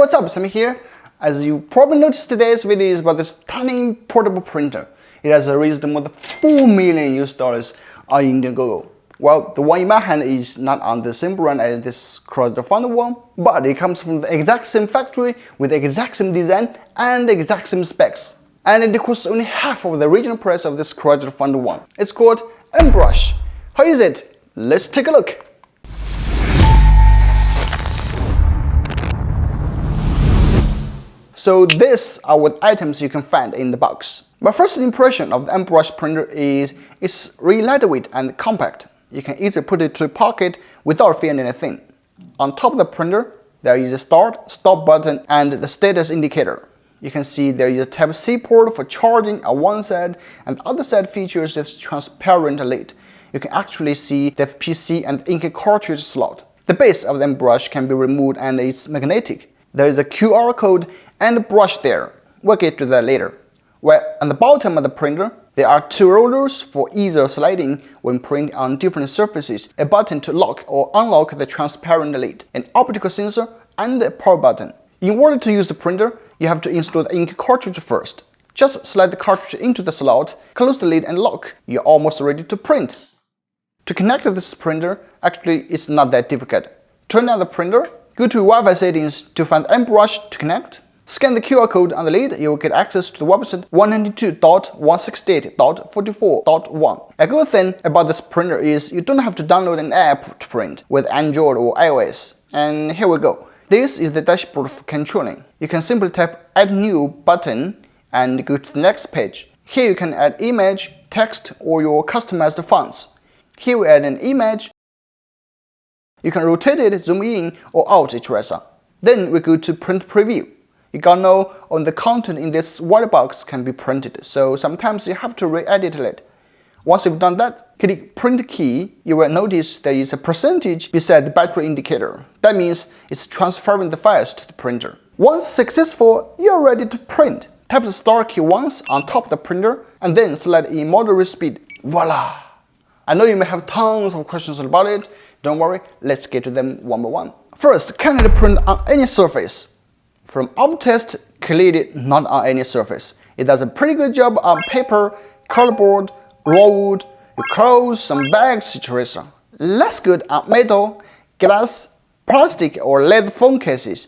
what's up, Sammy here. As you probably noticed, today's video is about this tiny portable printer. It has raised more than $4 million on Indiegogo. Well, the one in my hand is not on the same brand as this crowdfunded one, but it comes from the exact same factory with the exact same design and the exact same specs. And it costs only half of the original price of this crowdfunded one. It's called Mbrush. How is it? Let's take a look. So these are what items you can find in the box. My first impression of the Mbrush printer is it's really lightweight and compact. You can easily put it to a pocket without feeling anything. On top of the printer, there is a start, stop button and the status indicator. You can see there is a Type-C port for charging on one side, and the other side features this transparent lid. You can actually see the PC and ink cartridge slot. The base of the Mbrush can be removed and it's magnetic. There is a QR code and a brush there. We'll get to that later. Well, on the bottom of the printer, there are two rollers for easier sliding when printing on different surfaces, a button to lock or unlock the transparent lid, an optical sensor, and a power button. In order to use the printer, you have to install the ink cartridge first. Just slide the cartridge into the slot, close the lid and lock. You're almost ready to print. To connect to this printer, actually it's not that difficult. Turn on the printer, go to Wi-Fi settings to find Mbrush to connect. Scan the QR code on the lid, you will get access to the website 192.168.44.1. A good thing about this printer is you don't have to download an app to print with Android or iOS. And here we go. This is the dashboard for controlling. You can simply tap Add New button and go to the next page. Here you can add image, text, or your customized fonts. Here we add an image. You can rotate it, zoom in or out, etc. Then we go to Print Preview. You gotta know on the content in this white box can be printed, so sometimes you have to re-edit it. Once you've done that, click Print key. You will notice there is a percentage beside the battery indicator. That means it's transferring the files to the printer. Once successful, you're ready to print. Tap the Start key once on top of the printer and then select in moderate speed. Voila! I know you may have tons of questions about it. Don't worry, let's get to them one by one. First, can it print on any surface? From our test, clearly not on any surface. It does a pretty good job on paper, cardboard, raw wood, your clothes, some bags, etc. Less good on metal, glass, plastic or lead phone cases,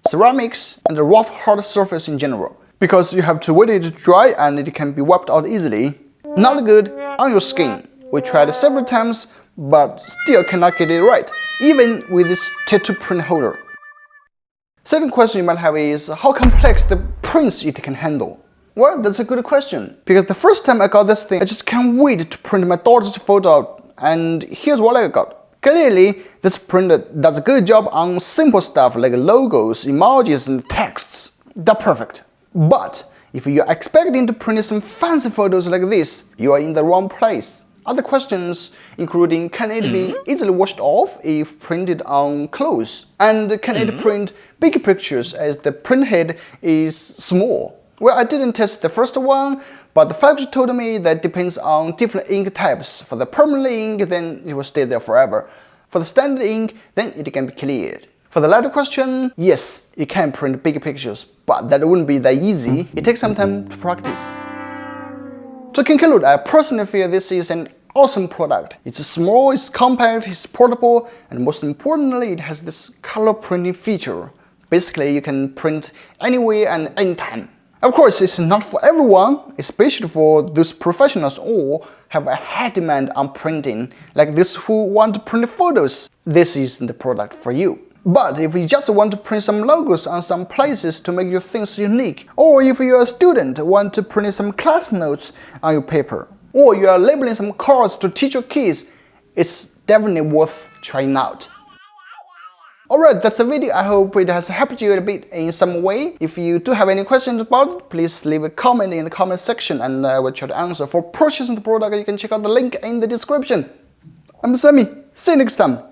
ceramics, and the rough hard surface in general, because you have to wait it to dry and it can be wiped out easily. Not good on your skin. We tried several times, but still cannot get it right, even with this tattoo print holder. Second question you might have is how complex the prints it can handle. Well, that's a good question, because the first time I got this thing, I just can't wait to print my daughter's photo out, and here's what I got. Clearly, this printer does a good job on simple stuff like logos, emojis, and texts. That's perfect. But if you're expecting to print some fancy photos like this, you are in the wrong place. Other questions including can it be easily washed off if printed on clothes? And can it print big pictures as the print head is small? Well, I didn't test the first one, but the factory told me that depends on different ink types. For the permanent ink, then it will stay there forever. For the standard ink, then it can be cleared. For the latter question, yes, it can print big pictures, but that wouldn't be that easy. It takes some time to practice. To conclude, I personally feel this is an awesome product. It's small, it's compact, it's portable, and most importantly, it has this color printing feature. Basically, you can print anywhere and anytime. Of course, it's not for everyone, especially for those professionals or have a high demand on printing, like those who want to print photos. This isn't the product for you. But if you just want to print some logos on some places to make your things unique, or if you're a student want to print some class notes on your paper, or you are labeling some cards to teach your kids, it's definitely worth trying out. Alright, that's the video. I hope it has helped you a bit in some way. If you do have any questions about it, please leave a comment in the comment section and I will try to answer. For purchasing the product, you can check out the link in the description. I'm Sammy. See you next time.